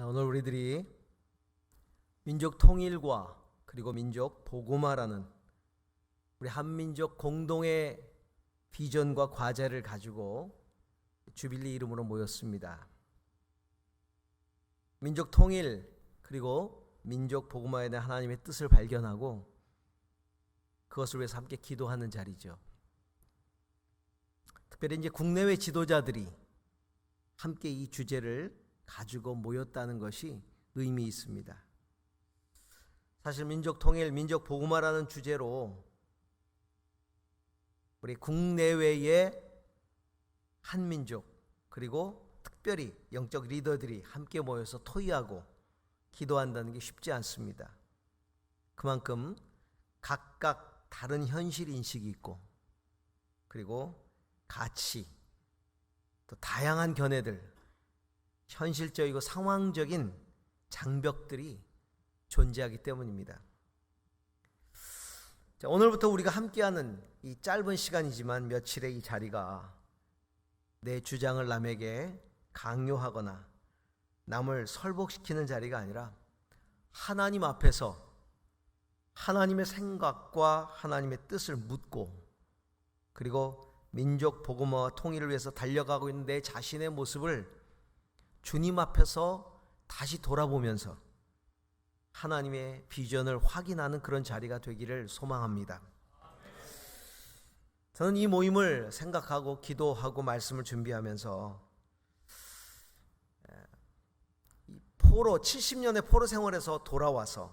오늘 우리들이 민족 통일과 그리고 민족 복음화라는 우리 한민족 공동의 비전과 과제를 가지고 주빌리 이름으로 모였습니다. 민족 통일 그리고 민족 복음화에 대한 하나님의 뜻을 발견하고 그것을 위해서 함께 기도하는 자리죠. 특별히 이제 국내외 지도자들이 함께 이 주제를 가지고 모였다는 것이 의미 있습니다. 사실 민족 통일, 민족 복음화라는 주제로 우리 국내외의 한민족 그리고 특별히 영적 리더들이 함께 모여서 토의하고 기도한다는 게 쉽지 않습니다. 그만큼 각각 다른 현실 인식이 있고 그리고 가치 또 다양한 견해들 현실적이고 상황적인 장벽들이 존재하기 때문입니다. 자, 오늘부터 우리가 함께하는 이 짧은 시간이지만 며칠의 이 자리가 내 주장을 남에게 강요하거나 남을 설복시키는 자리가 아니라 하나님 앞에서 하나님의 생각과 하나님의 뜻을 묻고 그리고 민족 복음화와 통일을 위해서 달려가고 있는 내 자신의 모습을 주님 앞에서 다시 돌아보면서 하나님의 비전을 확인하는 그런 자리가 되기를 소망합니다. 저는 이 모임을 생각하고 기도하고 말씀을 준비하면서 포로 70년의 포로 생활에서 돌아와서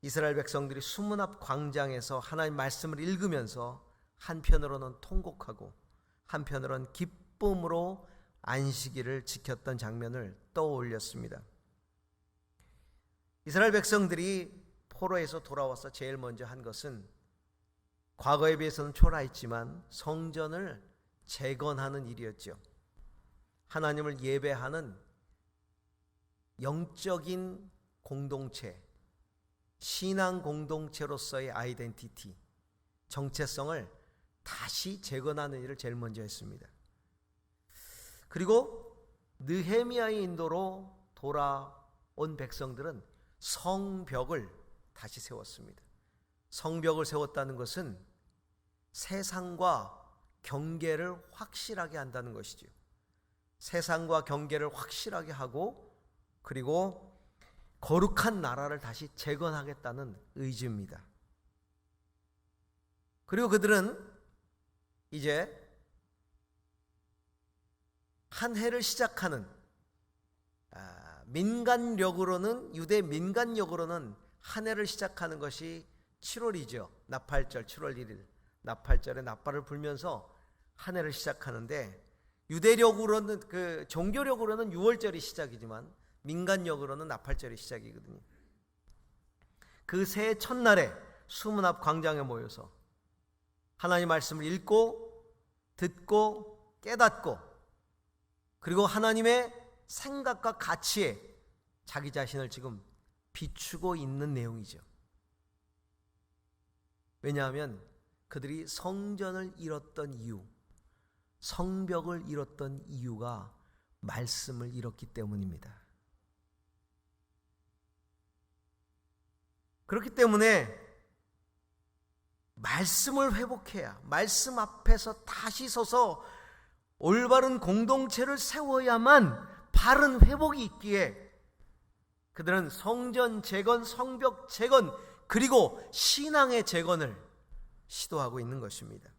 이스라엘 백성들이 수문 앞 광장에서 하나님 말씀을 읽으면서 한편으로는 통곡하고 한편으로는 기쁨으로 안식일을 지켰던 장면을 떠올렸습니다. 이스라엘 백성들이 포로에서 돌아와서 제일 먼저 한 것은 과거에 비해서는 초라했지만 성전을 재건하는 일이었죠. 하나님을 예배하는 영적인 공동체, 신앙 공동체로서의 아이덴티티, 정체성을 다시 재건하는 일을 제일 먼저 했습니다. 그리고 느헤미야의 인도로 돌아온 백성들은 성벽을 다시 세웠습니다. 성벽을 세웠다는 것은 세상과 경계를 확실하게 한다는 것이죠. 세상과 경계를 확실하게 하고 그리고 거룩한 나라를 다시 재건하겠다는 의지입니다. 그리고 그들은 이제 한 해를 시작하는 민간력으로는 유대 민간력으로는 한 해를 시작하는 것이 7월이죠. 나팔절 7월 1일 나팔절에 나팔을 불면서 한 해를 시작하는데 유대력으로는 그 종교력으로는 6월절이 시작이지만 민간력으로는 나팔절이 시작이거든요. 그 새해 첫날에 수문 앞 광장에 모여서 하나님 말씀을 읽고 듣고 깨닫고 그리고 하나님의 생각과 가치에 자기 자신을 지금 비추고 있는 내용이죠. 왜냐하면 그들이 성전을 잃었던 이유, 성벽을 잃었던 이유가 말씀을 잃었기 때문입니다. 그렇기 때문에 말씀을 회복해야, 말씀 앞에서 다시 서서 올바른 공동체를 세워야만 바른 회복이 있기에 그들은 성전 재건, 성벽 재건, 그리고 신앙의 재건을 시도하고 있는 것입니다.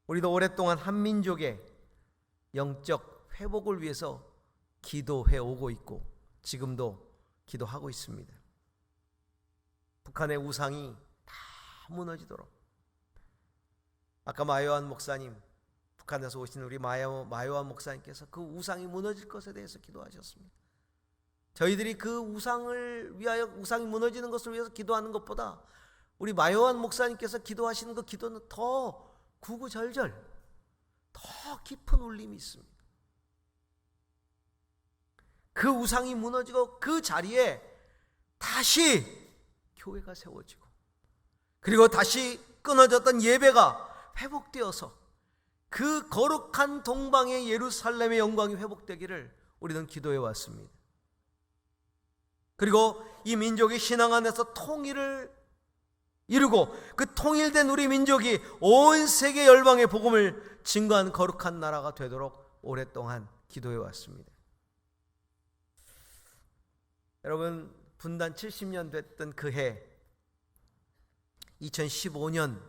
우리도 오랫동안 한민족의 영적 회복을 위해서 기도해 오고 있고 지금도 기도하고 있습니다. 북한의 우상이 다 무너지도록 아까 마요한 목사님 북한에서 오신 우리 마요한 목사님께서 그 우상이 무너질 것에 대해서 기도하셨습니다. 저희들이 그 우상을 위하여 우상이 무너지는 것을 위해서 기도하는 것보다 우리 마요한 목사님께서 기도하시는 그 기도는 더 구구절절 더 깊은 울림이 있습니다. 그 우상이 무너지고 그 자리에 다시 교회가 세워지고 그리고 다시 끊어졌던 예배가 회복되어서 그 거룩한 동방의 예루살렘의 영광이 회복되기를 우리는 기도해 왔습니다. 그리고 이 민족이 신앙 안에서 통일을 이루고 그 통일된 우리 민족이 온 세계 열방의 복음을 증거한 거룩한 나라가 되도록 오랫동안 기도해 왔습니다. 여러분, 분단 70년 됐던 그 해 2015년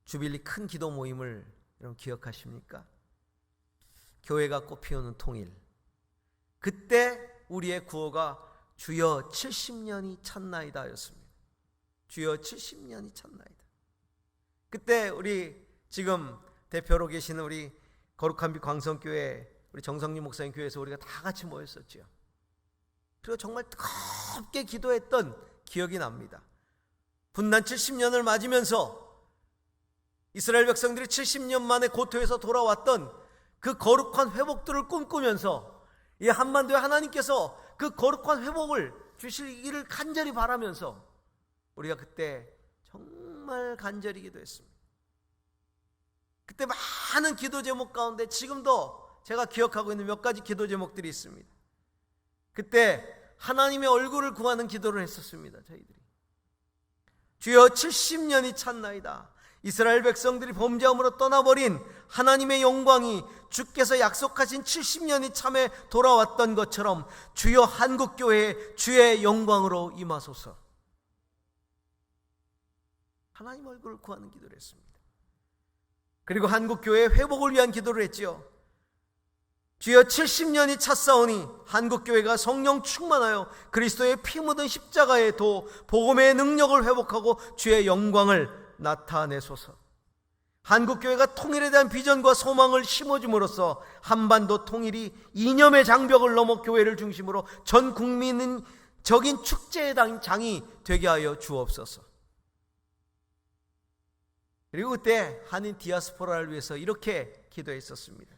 주빌리 큰 기도 모임을 여러분 기억하십니까? 교회가 꽃피우는 통일. 그때 우리의 구호가 주여 70년이 찼나이다 였습니다. 주여 70년이 찼나이다. 그때 우리 지금 대표로 계시는 우리 거룩한빛 광성교회 우리 정성림 목사님 교회에서 우리가 다 같이 모였었죠. 그리고 정말 뜨겁게 기도했던 기억이 납니다. 분단 70년을 맞으면서 이스라엘 백성들이 70년 만에 고토에서 돌아왔던 그 거룩한 회복들을 꿈꾸면서 이 한반도에 하나님께서 그 거룩한 회복을 주시기를 간절히 바라면서 우리가 그때 정말 간절히 기도했습니다. 그때 많은 기도 제목 가운데 지금도 제가 기억하고 있는 몇 가지 기도 제목들이 있습니다. 그때 하나님의 얼굴을 구하는 기도를 했었습니다. 저희들이 주여 70년이 찼나이다. 이스라엘 백성들이 범죄함으로 떠나버린 하나님의 영광이 주께서 약속하신 70년이 참에 돌아왔던 것처럼 주여 한국교회에 주의 영광으로 임하소서. 하나님 얼굴을 구하는 기도를 했습니다. 그리고 한국교회의 회복을 위한 기도를 했지요. 주여 70년이 찼사오니 한국교회가 성령 충만하여 그리스도의 피 묻은 십자가의 도 복음의 능력을 회복하고 주의 영광을 나타내소서. 한국교회가 통일에 대한 비전과 소망을 심어줌으로써 한반도 통일이 이념의 장벽을 넘어 교회를 중심으로 전 국민적인 축제의 장이 되게 하여 주옵소서. 그리고 그때 한인 디아스포라를 위해서 이렇게 기도했었습니다.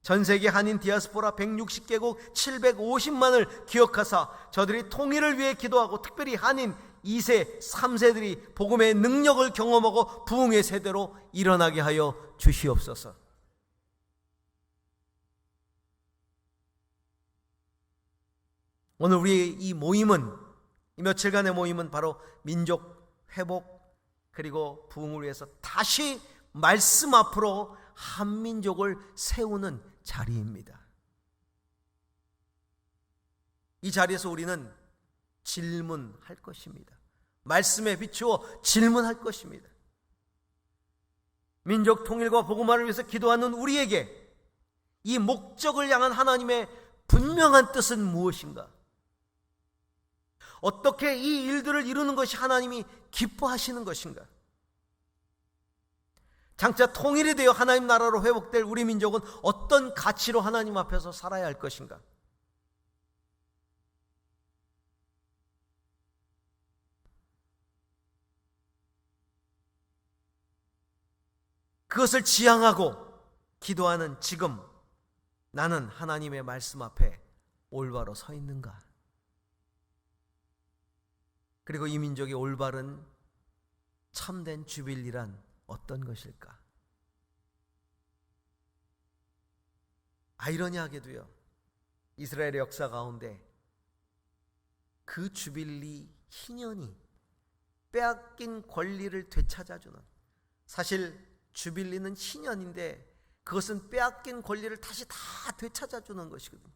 전 세계 한인 디아스포라 160개국 750만을 기억하사 저들이 통일을 위해 기도하고 특별히 한인 2세, 3세들이 복음의 능력을 경험하고 부흥의 세대로 일어나게 하여 주시옵소서. 오늘 우리의 이 모임은, 이 며칠간의 모임은 바로 민족 회복 그리고 부흥을 위해서 다시 말씀 앞으로 한민족을 세우는 자리입니다. 이 자리에서 우리는 질문할 것입니다. 말씀에 비추어 질문할 것입니다. 민족 통일과 복음화를 위해서 기도하는 우리에게 이 목적을 향한 하나님의 분명한 뜻은 무엇인가? 어떻게 이 일들을 이루는 것이 하나님이 기뻐하시는 것인가? 장차 통일이 되어 하나님 나라로 회복될 우리 민족은 어떤 가치로 하나님 앞에서 살아야 할 것인가? 그것을 지향하고 기도하는 지금 나는 하나님의 말씀 앞에 올바로 서 있는가? 그리고 이 민족의 올바른 참된 주빌리란 어떤 것일까? 아이러니하게도요, 이스라엘의 역사 가운데 그 주빌리 희년이 빼앗긴 권리를 되찾아주는, 사실 주빌리는 희년인데 그것은 빼앗긴 권리를 다시 다 되찾아주는 것이거든요.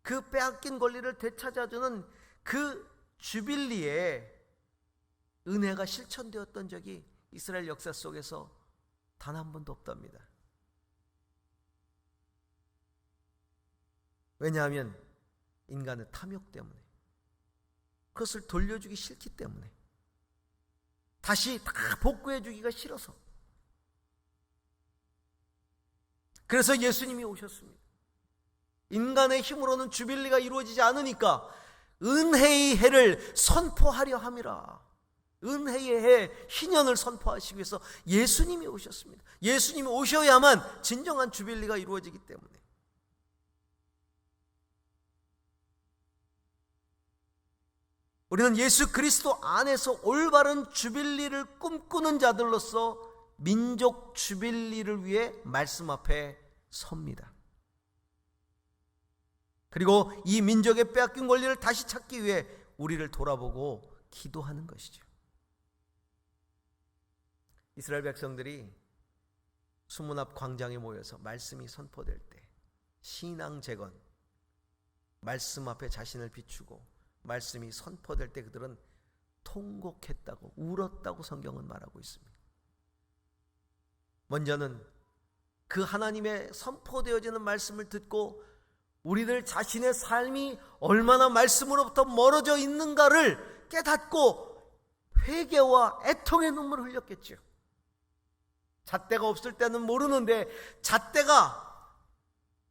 그 빼앗긴 권리를 되찾아주는 그 주빌리에 은혜가 실천되었던 적이 이스라엘 역사 속에서 단 한 번도 없답니다. 왜냐하면 인간의 탐욕 때문에, 그것을 돌려주기 싫기 때문에, 다시 다 복구해 주기가 싫어서. 그래서 예수님이 오셨습니다. 인간의 힘으로는 주빌리가 이루어지지 않으니까 은혜의 해를 선포하려 함이라. 은혜의 해, 희년을 선포하시기 위해서 예수님이 오셨습니다. 예수님이 오셔야만 진정한 주빌리가 이루어지기 때문에. 우리는 예수 그리스도 안에서 올바른 주빌리를 꿈꾸는 자들로서 민족 주빌리를 위해 말씀 앞에 섭니다. 그리고 이 민족의 빼앗긴 권리를 다시 찾기 위해 우리를 돌아보고 기도하는 것이죠. 이스라엘 백성들이 수문 앞 광장에 모여서 말씀이 선포될 때 신앙 재건, 말씀 앞에 자신을 비추고 말씀이 선포될 때 그들은 통곡했다고, 울었다고 성경은 말하고 있습니다. 먼저는 그 하나님의 선포되어지는 말씀을 듣고 우리들 자신의 삶이 얼마나 말씀으로부터 멀어져 있는가를 깨닫고 회개와 애통의 눈물을 흘렸겠죠. 잣대가 없을 때는 모르는데 잣대가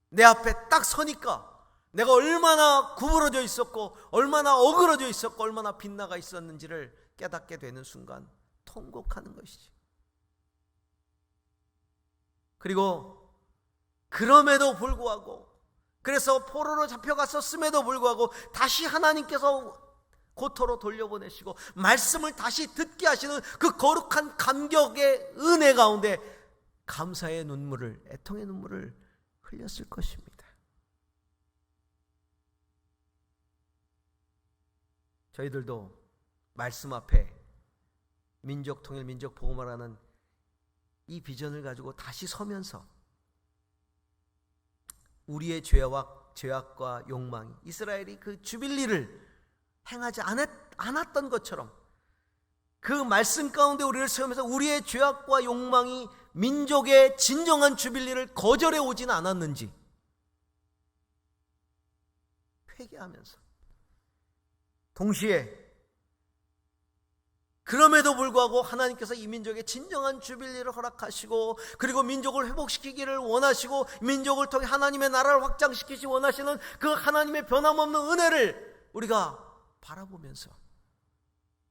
내 앞에 딱 서니까 내가 얼마나 구부러져 있었고 얼마나 어그러져 있었고 얼마나 빗나가 있었는지를 깨닫게 되는 순간 통곡하는 것이지. 그리고 그럼에도 불구하고, 그래서 포로로 잡혀갔었음에도 불구하고 다시 하나님께서 고토로 돌려보내시고 말씀을 다시 듣게 하시는 그 거룩한 감격의 은혜 가운데 감사의 눈물을, 애통의 눈물을 흘렸을 것입니다. 저희들도 말씀 앞에 민족 통일, 민족 복음화라는 이 비전을 가지고 다시 서면서 우리의 죄악과 욕망이 이스라엘이 그 주빌리를 행하지 않았던 것처럼 그 말씀 가운데 우리를 세우면서 우리의 죄악과 욕망이 민족의 진정한 주빌리를 거절해 오지는 않았는지 회개하면서, 동시에 그럼에도 불구하고 하나님께서 이 민족의 진정한 주빌리를 허락하시고 그리고 민족을 회복시키기를 원하시고 민족을 통해 하나님의 나라를 확장시키시 원하시는 그 하나님의 변함없는 은혜를 우리가 바라보면서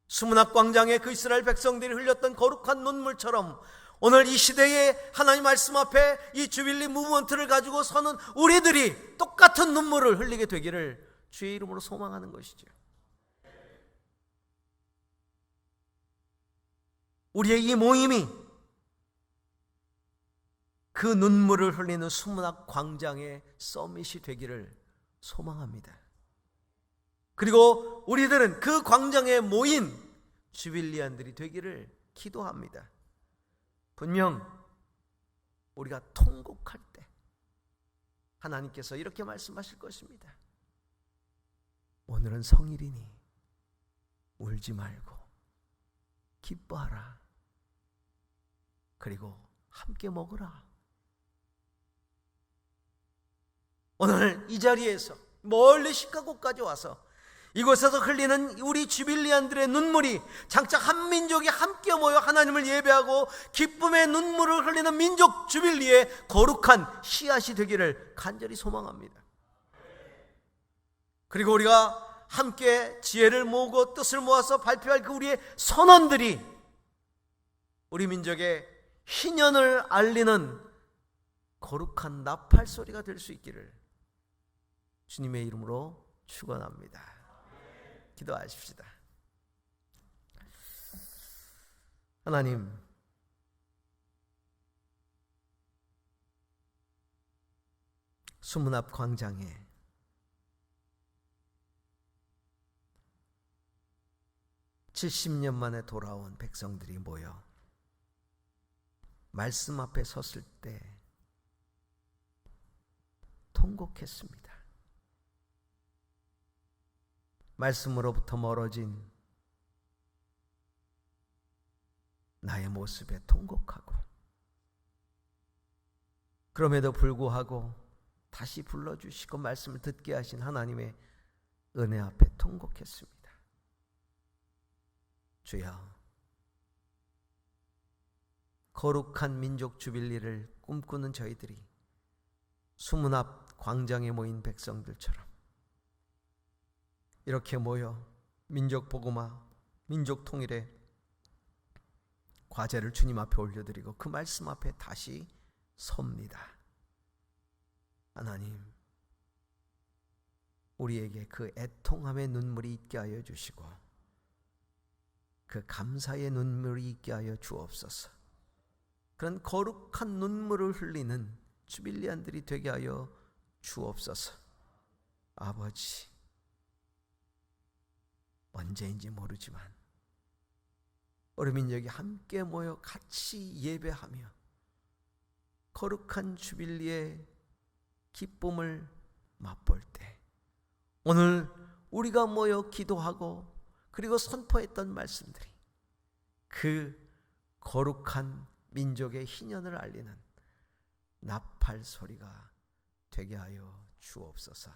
수문 앞 광장에 그 이스라엘 백성들이 흘렸던 거룩한 눈물처럼 오늘 이 시대에 하나님 말씀 앞에 이 주빌리 무브먼트를 가지고 서는 우리들이 똑같은 눈물을 흘리게 되기를 주의 이름으로 소망하는 것이죠. 우리의 이 모임이 그 눈물을 흘리는 수문 앞 광장의 서밋이 되기를 소망합니다. 그리고 우리들은 그 광장에 모인 주빌리안들이 되기를 기도합니다. 분명 우리가 통곡할 때 하나님께서 이렇게 말씀하실 것입니다. 오늘은 성일이니 울지 말고 기뻐하라. 그리고 함께 먹으라. 오늘 이 자리에서 멀리 시카고까지 와서 이곳에서 흘리는 우리 주빌리안들의 눈물이 장차 한 민족이 함께 모여 하나님을 예배하고 기쁨의 눈물을 흘리는 민족 주빌리의 거룩한 씨앗이 되기를 간절히 소망합니다. 그리고 우리가 함께 지혜를 모으고 뜻을 모아서 발표할 그 우리의 선언들이 우리 민족의 희년을 알리는 거룩한 나팔 소리가 될 수 있기를 주님의 이름으로 축원합니다. 기도하십시다. 하나님, 수문 앞 광장에 (70년) 만에 돌아온 백성들이 모여 말씀 앞에 섰을 때 통곡했습니다. 말씀으로부터 멀어진 나의 모습에 통곡하고, 그럼에도 불구하고 다시 불러주시고 말씀을 듣게 하신 하나님의 은혜 앞에 통곡했습니다. 주여, 거룩한 민족 주빌리를 꿈꾸는 저희들이 수문 앞 광장에 모인 백성들처럼 이렇게 모여 민족 복음화, 민족 통일의 과제를 주님 앞에 올려드리고 그 말씀 앞에 다시 섭니다. 하나님, 우리에게 그 애통함의 눈물이 있게 하여 주시고 그 감사의 눈물이 있게 하여 주옵소서. 그런 거룩한 눈물을 흘리는 주빌리안들이 되게 하여 주옵소서. 아버지, 언제인지 모르지만 우리 민족이 함께 모여 같이 예배하며 거룩한 주빌리의 기쁨을 맛볼 때, 오늘 우리가 모여 기도하고 그리고 선포했던 말씀들이 그 거룩한 민족의 희년을 알리는 나팔 소리가 되게 하여 주옵소서.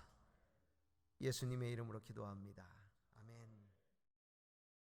예수님의 이름으로 기도합니다.